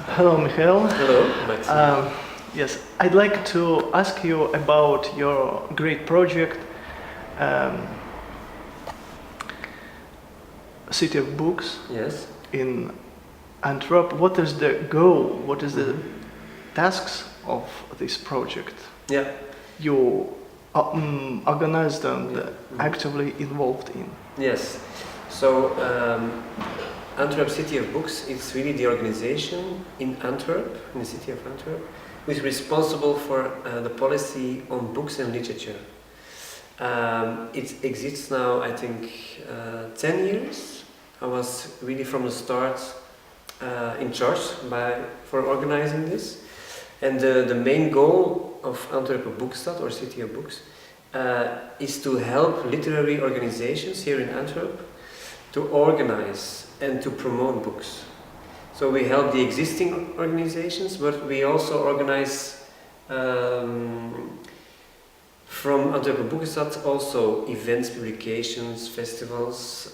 Hello, Michael. Hello, Maxim. Yes, I'd like to ask you about your great project, um, City of Books Yes. in Antwerp. What is the goal? What is the tasks of this project? Yeah. You organized and Yeah. actively involved in. Yes. So Antwerp City of Books is really the organization in Antwerp, in the city of Antwerp, who is responsible for the policy on books and literature. It exists now, I think, 10 years. I was really from the start in charge for organizing this. And the main goal of Antwerp Boekstad, or City of Books, is to help literary organizations here in Antwerp to organize and to promote books. So we help the existing organizations, but we also organize from Antwerp Boekstad also events, publications, festivals.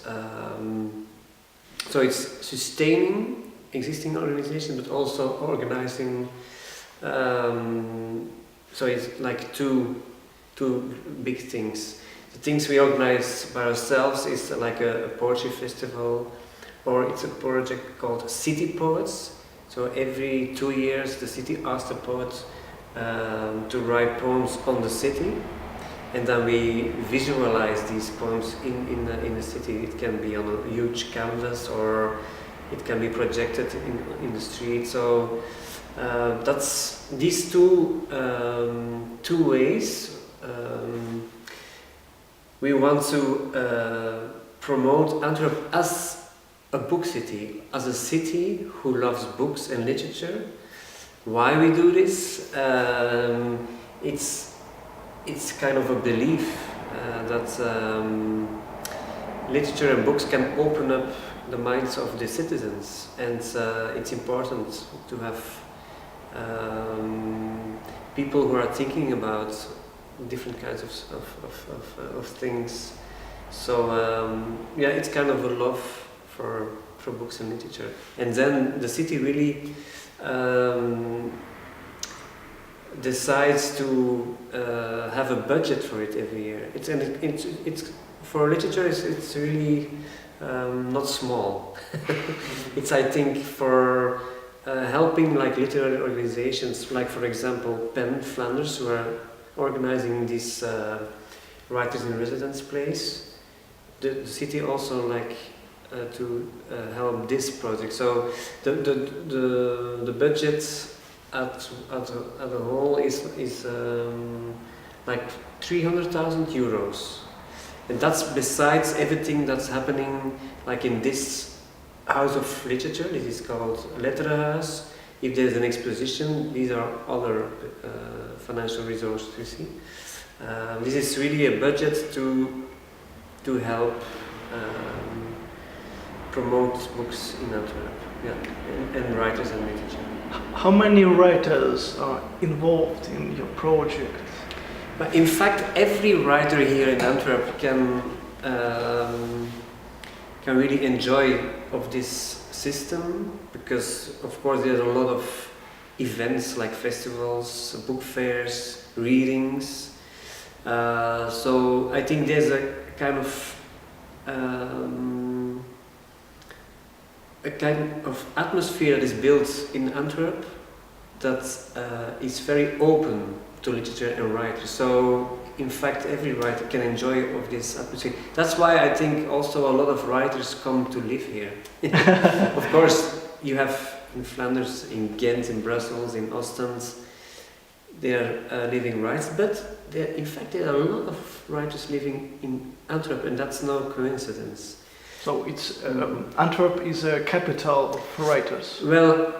So it's sustaining existing organizations, but also organizing. So it's like two big things. The things we organize by ourselves is like a poetry festival, or it's a project called City Poets. So every 2 years the city asks the poet to write poems on the city, and then we visualize these poems in the city. It can be on a huge canvas, or it can be projected in the street. So that's these two ways. We want to promote Antwerp as a book city, as a city who loves books and literature. Why we do this? It's kind of a belief that literature and books can open up the minds of the citizens, and it's important to have people who are thinking about different kinds of things. So yeah, it's kind of a love for books and literature. And then the city really decides to have a budget for it every year. It's for literature. It's really not small. It's, I think, for helping like literary organizations, like for example Pen Flanders, who are organizing this writers in residence place. The city also like to help this project. So the budget at a whole is like 300,000 euros, and that's besides everything that's happening like in this house of literature. This is called Letterenhuis. If there's an exposition, these are other financial resources you see. This is really a budget to help promote books in Antwerp, yeah, and writers and literature. How many writers are involved in your project? But in fact, every writer here in Antwerp can really enjoy of this system, because of course there's a lot of events like festivals, book fairs, readings. So I think there's a kind of atmosphere that is built in Antwerp that is very open to literature and writers. So in fact every writer can enjoy of this atmosphere. That's why I think also a lot of writers come to live here. Of course you have in Flanders, in Ghent, in Brussels, in Ostend, there are living writers, but in fact there are a lot of writers living in Antwerp, and that's no coincidence. So it's Antwerp is a capital of writers. Well,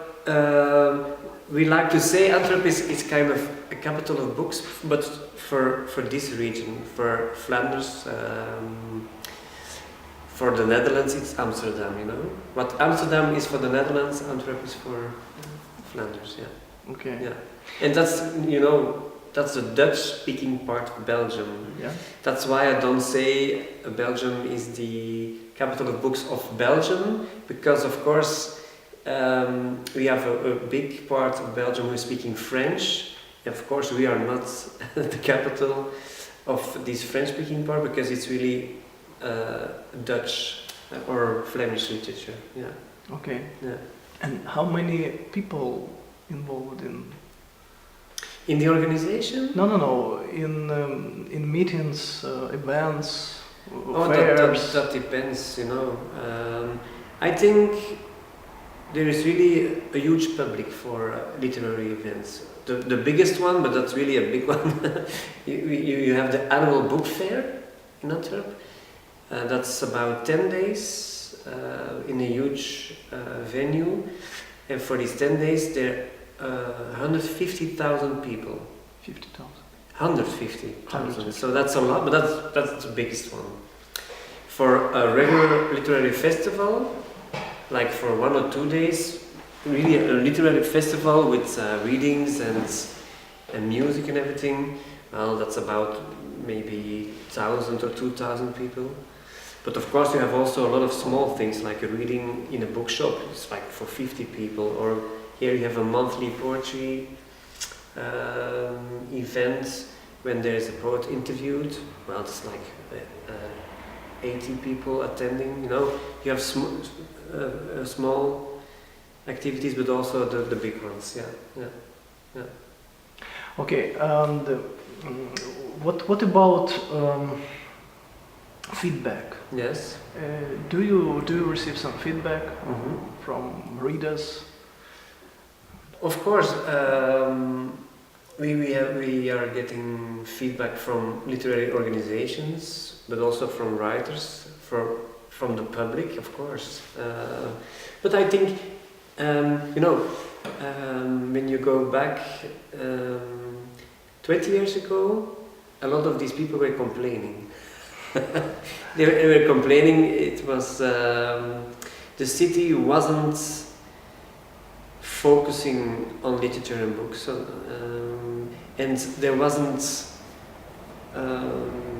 we like to say Antwerp is kind of a capital of books, but for this region, for Flanders, for the Netherlands, it's Amsterdam. You know, what Amsterdam is for the Netherlands, Antwerp is for Flanders. Yeah. Okay. Yeah, and that's that's the Dutch-speaking part of Belgium. Yeah. That's why I don't say Belgium is the capital of books of Belgium, because of course we have a big part of Belgium who is speaking French. Of course, we are not the capital of this French-speaking part because it's really Dutch or Flemish literature. Yeah. Okay. Yeah. And how many people involved in the organization? No. In meetings, events, Oh, fairs. that depends. You know, I think there is really a huge public for literary events. The biggest one, but that's really a big one. you have the annual book fair in Antwerp. That's about 10 days in a huge venue. And for these 10 days, there are 150,000 people. 50,000. 150,000. So that's a lot, but that's the biggest one. For a regular literary festival, like for 1 or 2 days, really a literary festival with readings and music and everything, well, that's about maybe 1,000 or 2,000 people. But of course you have also a lot of small things like a reading in a bookshop, it's like for 50 people, or here you have a monthly poetry event when there is a poet interviewed, well, it's like 80 people attending, you know, you have small activities, but also the big ones. Yeah. Okay, and what about feedback? Yes. Do you receive some feedback Mm-hmm. from readers? Of course, we are getting feedback from literary organizations, but also from writers, from the public, of course. But I think, when you go back 20 years ago, a lot of these people were complaining. They were complaining. It was the city wasn't focusing on literature and books, and there wasn't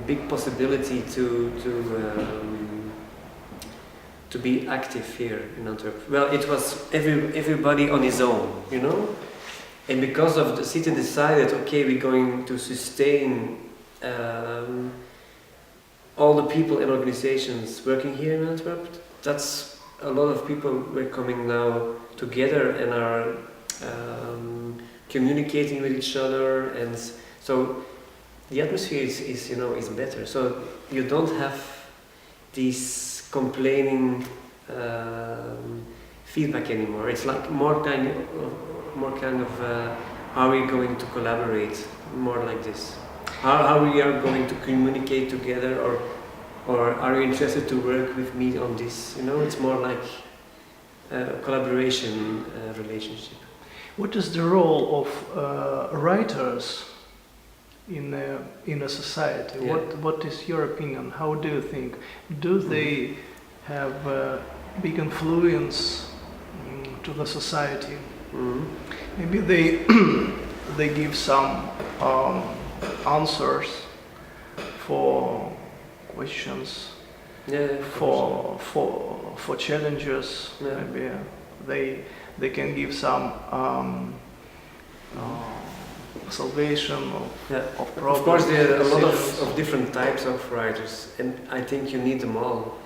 big possibility to be active here in Antwerp. Well, it was everybody on his own, you know, and because of the city decided, okay, we're going to sustain all the people and organizations working here in Antwerp. That's a lot of people were coming now together and are communicating with each other, and so the atmosphere is better. So you don't have these complaining feedback anymore. It's like more kind of how are we going to collaborate, more like this. How we are going to communicate together, or are you interested to work with me on this? You know, it's more like a collaboration relationship. What is the role of writers in a society? Yeah. What is your opinion? How do you think? Do they have a big influence to the society? Mm-hmm. Maybe they they give some answers for questions, Yeah, for challenges. Yeah. Maybe they can give some salvation of problems. Of course, there are a lot decisions. of different types of writers, and I think you need them all.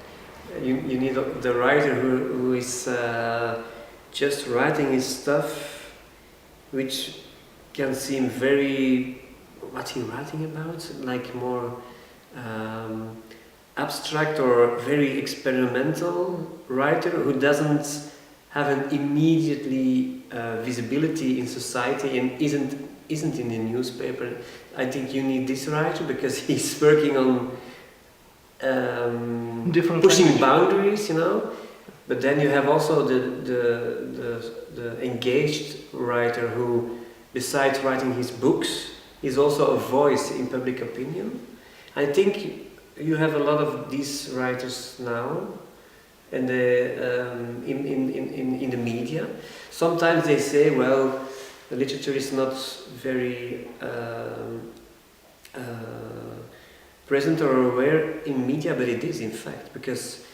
You need the writer who is just writing his stuff, which can seem very, what's he writing about? Like more abstract or very experimental writer who doesn't have an immediately visibility in society and isn't in the newspaper. I think you need this writer because he's working on Different pushing language. boundaries, you know. But then you have also the engaged writer who, besides writing his books, is also a voice in public opinion. I think you have a lot of these writers now, and in the media. Sometimes they say, well, the literature is not very present or aware in media, but it is in fact, because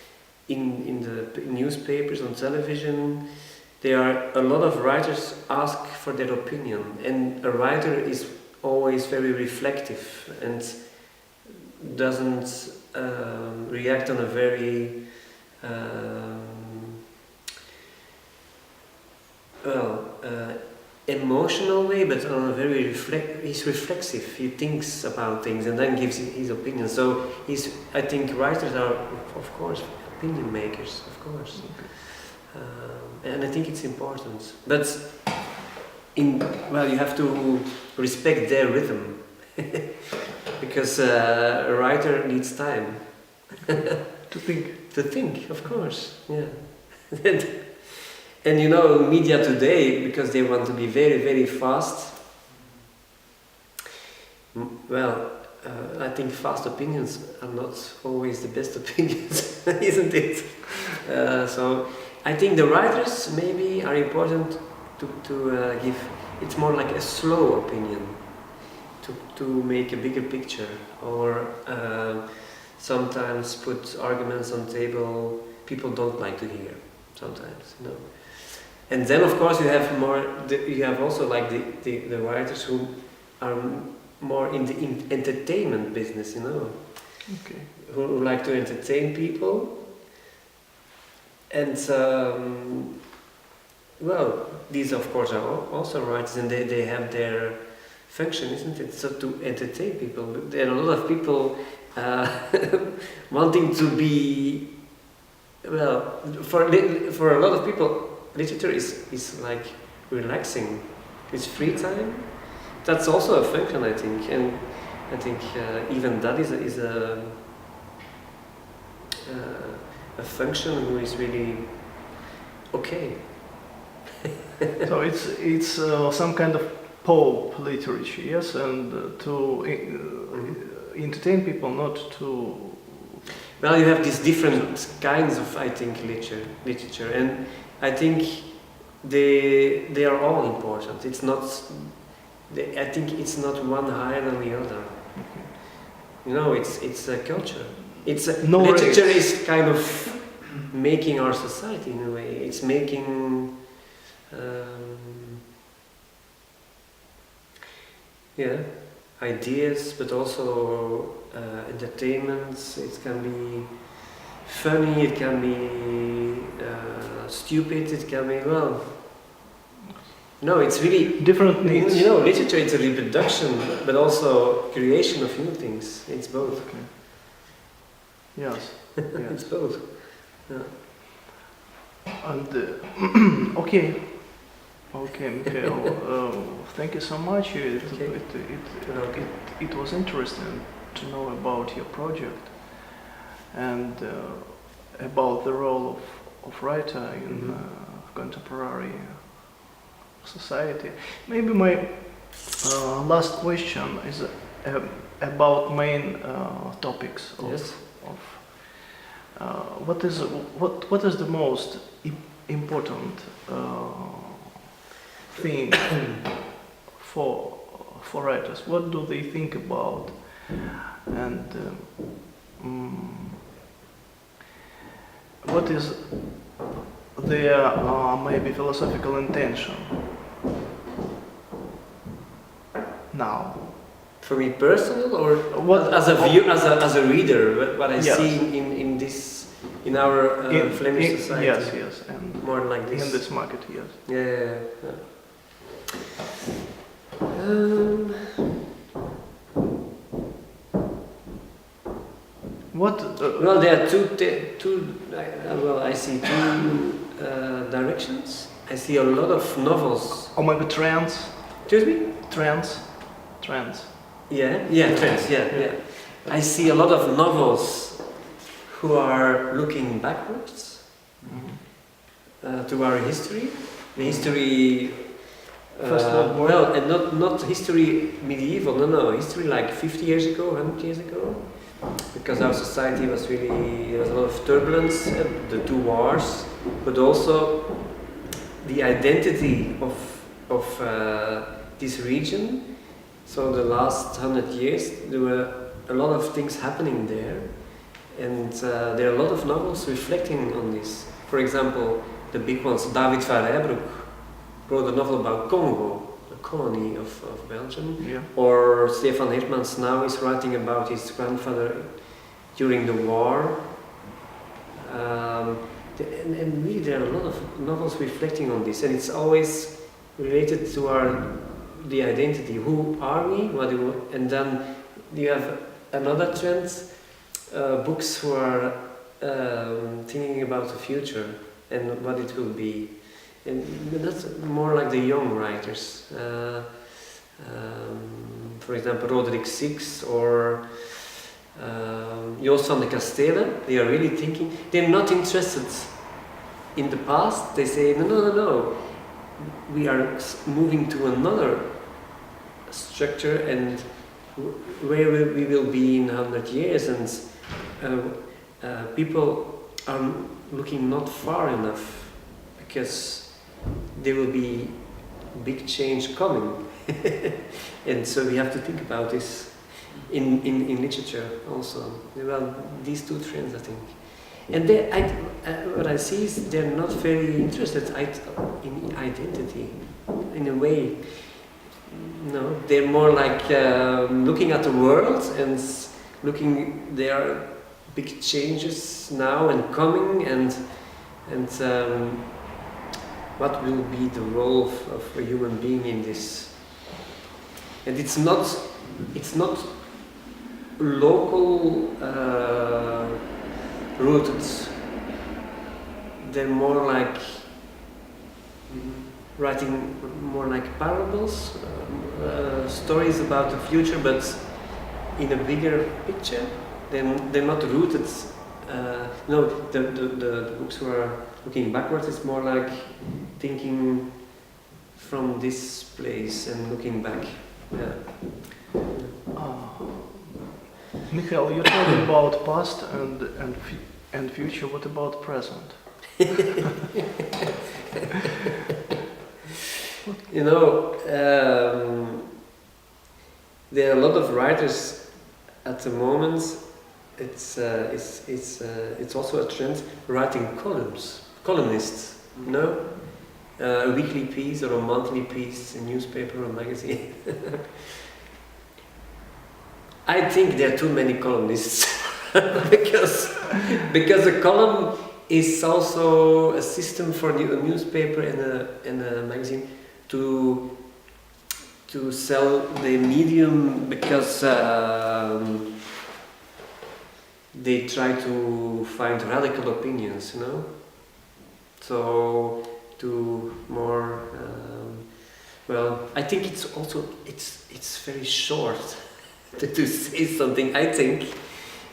in the newspapers, on television, there are a lot of writers ask for their opinion, and a writer is always very reflective and doesn't react on a very emotional way, but on a very he's reflexive. He thinks about things and then gives his opinion. So I think writers are, of course, opinion makers, of course. And I think it's important. But you have to respect their rhythm. Because a writer needs time. To think. To think, of course, yeah. And media today, because they want to be very, very fast, I think fast opinions are not always the best opinions, isn't it? So I think the writers maybe are important to give, it's more like a slow opinion, to make a bigger picture, or sometimes put arguments on table people don't like to hear, sometimes, And then of course you have also like the writers who are more in the entertainment business, Okay. who like to entertain people. And these of course are also writers, and they have their function, isn't it? So to entertain people. There are a lot of people wanting to be, for a lot of people, literature is like relaxing. It's free time. That's also a function, I think, and I think even that is a function who is really okay. So it's some kind of pulp literature, yes, and to entertain people, not to. Well, you have these different kinds of, I think, literature, and I think they are all important. It's not. I think it's not one higher than the other. Okay. It's a culture. Literature is kind of making our society in a way. It's making. Ideas, but also entertainments. It can be funny, it can be stupid, it can be, it's really different needs. Literature is a reproduction, but also creation of new things. It's both. Okay. Yes. It's both. Yeah. And okay, Mikhail, thank you so much. It was interesting to know about your project and about the role of writer in contemporary society. Maybe my last question is about main topics of what is the most important thing for writers? What do they think about, and what is their maybe philosophical intention now? For me personal, or What as a view, as a reader, what I see in our Flemish society. Yes, and more like this. in this market, yes. Yeah. There are two. I see two directions. I see a lot of novels. Or maybe trends. Excuse me? Trends. Trends. Yeah. I see a lot of novels who are looking backwards to our history. The history. First World War. And not history medieval. No, history like 50 years ago, 100 years ago. Because our society was there was a lot of turbulence, the two wars, but also the identity of this region. So the last 100 years, there were a lot of things happening there, and there are a lot of novels reflecting on this. For example, the big ones. David van Rijbroek wrote a novel about Congo, a colony of Belgium. Yeah. Or Stefan Hermans now is writing about his grandfather during the war. And really there are a lot of novels reflecting on this, and it's always related to the identity. Who are we? And then you have another trend, books who are thinking about the future and what it will be. And that's more like the young writers. For example, Roderick Six or Joost van de Kastelen. They are really thinking. They're not interested in the past. They say, no. We are moving to another structure, and where we will be in 100 years. And people are looking not far enough, because there will be big change coming. And so we have to think about this in literature also. Well, these two trends, I think. And what I see is they're not very interested in identity, in a way. No, they're more like looking at the world and looking. There are big changes now and coming, and what will be the role of a human being in this? And it's not local rooted. They're more like writing more like parables, stories about the future, but in a bigger picture. They're not rooted. No, the books who are looking backwards is more like thinking from this place and looking back. Yeah. Michael, you're talking about past and future. What about present? You know, there are a lot of writers at the moment. It's also a trend writing columnists. You know, a weekly piece or a monthly piece, a newspaper or a magazine. I think there are too many columnists because a column is also a system for a newspaper and a magazine to sell the medium, because they try to find radical opinions, you know. So to more I think it's also it's very short to say something, I think,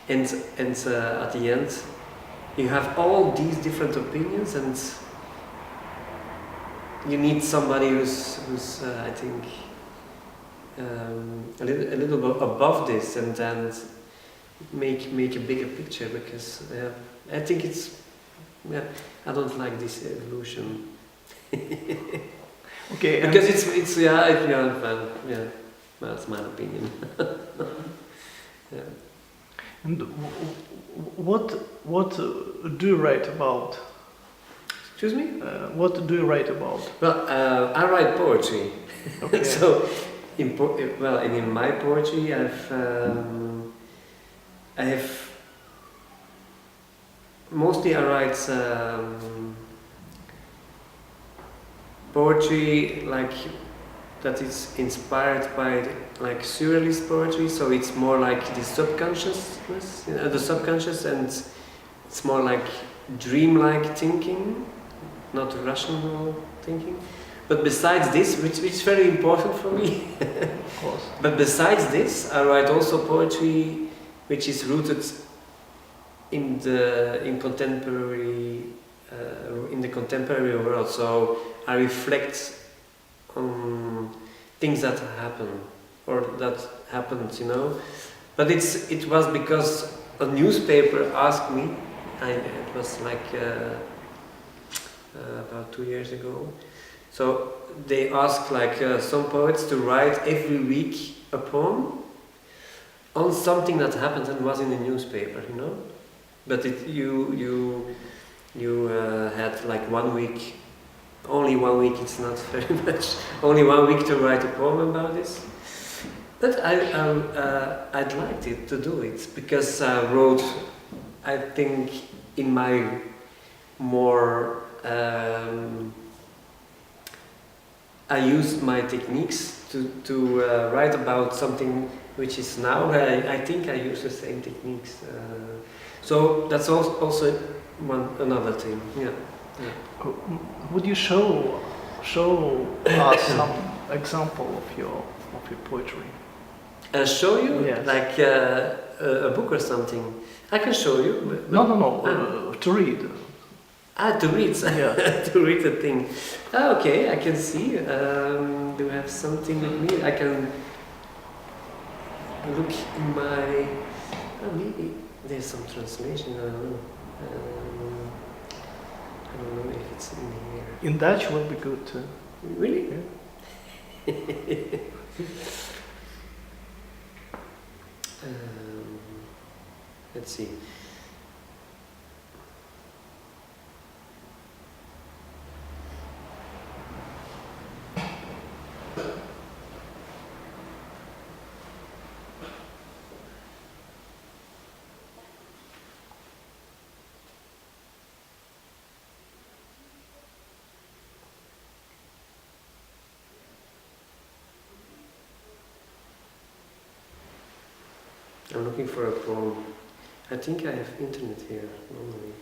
and at the end you have all these different opinions, and you need somebody who's I think a little bit above this, and then make a bigger picture, because I think it's I don't like this evolution. Okay. Because it's that's my opinion. Yeah. And what do you write about? Excuse me? What do you write about? Well, I write poetry. Okay. So, in my poetry, I have mostly I write poetry like that is inspired by like surrealist poetry. So it's more like the subconsciousness, the subconscious, and it's more like dreamlike thinking, not rational thinking. But besides this, which is very important for me, Of course. but besides this, I write also poetry which is rooted in the contemporary world. So I reflect on things that happen or that happened, you know. But it was because a newspaper asked me. It was like about 2 years ago. So they asked like some poets to write every week a poem on something that happened and was in the newspaper, you know. But You had like 1 week, only 1 week, it's not very much, only 1 week to write a poem about this. But I'd liked it to do it, because I wrote, I think, in my more, I used my techniques to write about something which is now, I think I use the same techniques. So that's also another thing, yeah. Would you show us some example of your poetry? Show you? Yes. Like a book or something? I can show you. But No, to read. To read. Yeah. To read the thing. Okay, I can see. Do you have something with me? I can look in my... maybe there's some translation, I don't know. I don't know if it's in here. In Dutch will be good too. Really? Yeah. Let's see. I'm looking for a poem. I think I have internet here, normally.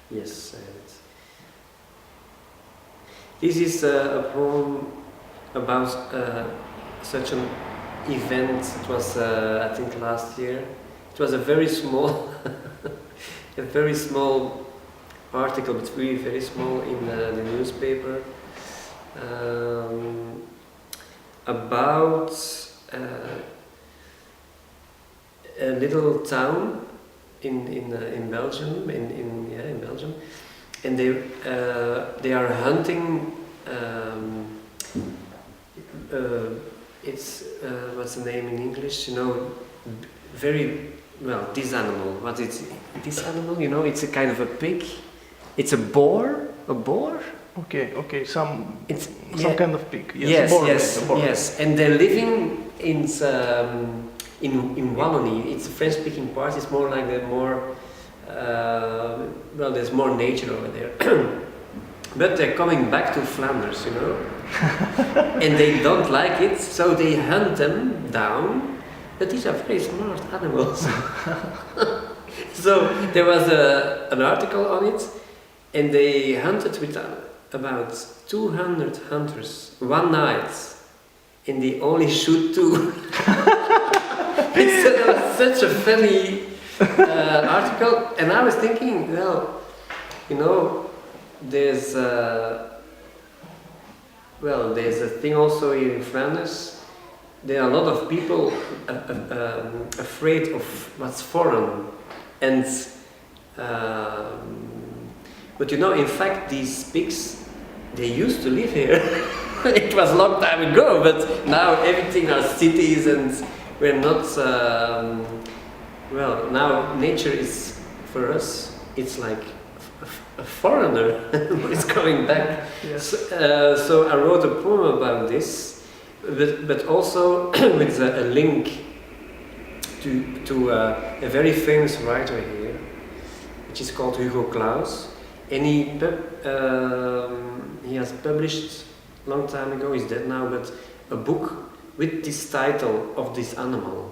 Yes, I have it. This is a poem about such an event. It was, I think, last year. It was a very small, a very small article, but really very small in the newspaper, about a little town in Belgium, in Belgium, and they are hunting. It's what's the name in English? You know, very well. This animal. What is this animal? You know, it's a kind of a pig. It's a boar. A boar. Okay. Some yeah. kind of pig. Yes, boar, yes. And they're living in Wallonie. It's a French-speaking part. It's more like the more well, there's more nature over there. But they're coming back to Flanders, you know, and they don't like it, so they hunt them down. But these are very smart animals. So there was an article on it, and they hunted with about 200 hunters one night, and they only shoot 2. It was such a funny article, and I was thinking, well, you know, there's a thing also here in Flanders. There are a lot of people afraid of what's foreign, and but you know, in fact, these pigs, they used to live here. It was a long time ago, but now everything are cities, and we're not. Well, now nature is for us. It's like a foreigner who is coming back. Yes. So I wrote a poem about this, but also with a link to a very famous writer here, which is called Hugo Claus, and he has published a long time ago. He's dead now, but a book with this title of this animal,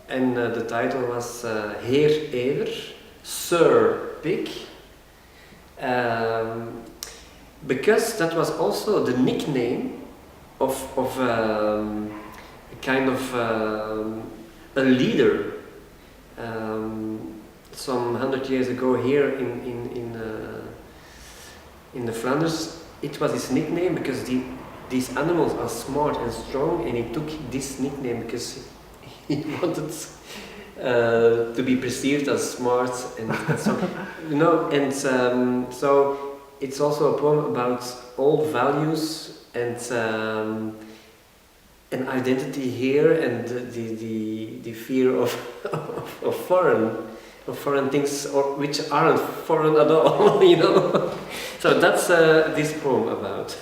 and the title was Heer Ever, Sir Pig. Because that was also the nickname of a kind of a leader some 100 years ago here in the Flanders. It was his nickname because these animals are smart and strong, and he took this nickname because he wanted to be perceived as smart and so, you know, and so it's also a poem about old values and identity here, and the fear of foreign. of foreign things or which aren't foreign at all, you know. So that's this poem about.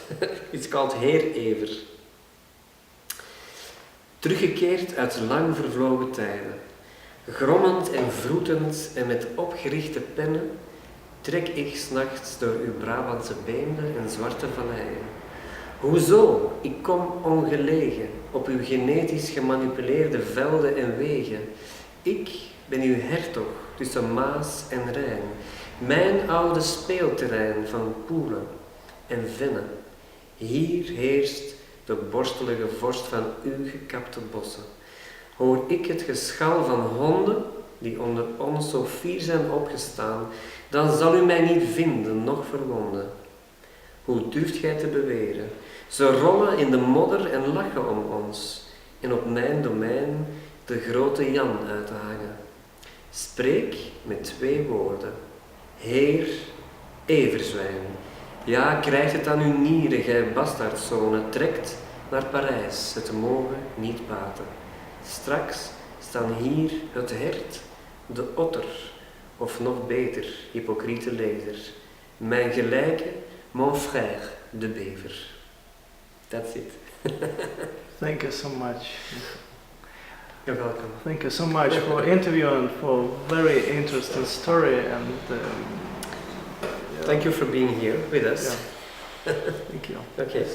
It's called Heer Ever. Teruggekeerd uit lang vervlogen tijden, grommend en vroetend en met opgerichte pennen, trek ik 's nachts door uw Brabantse beemden en zwarte valleien. Hoezo? Ik kom ongelegen op uw genetisch gemanipuleerde velden en wegen. Ik ben uw hertog tussen Maas en Rijn, mijn oude speelterrein van poelen en vennen. Hier heerst de borstelige vorst van uw gekapte bossen. Hoor ik het geschal van honden die onder ons zo fier zijn opgestaan, dan zal u mij niet vinden, noch verwonden. Hoe durft gij te beweren? Ze rollen in de modder en lachen om ons, en op mijn domein de grote Jan uit te hangen. Spreek met 2 woorden. Heer, everzwijn. Ja, krijgt het aan uw nieren, gij bastaardzonen, trekt naar Parijs, het mogen niet baten. Straks staan hier het hert, de otter, of nog beter, hypocriete lezer, mijn gelijke, mon frère, de bever. That's it. Thank you so much. You're welcome. Thank you so much for interview and for very interesting story and Thank you for being here with us. yeah. Thank you. Okay.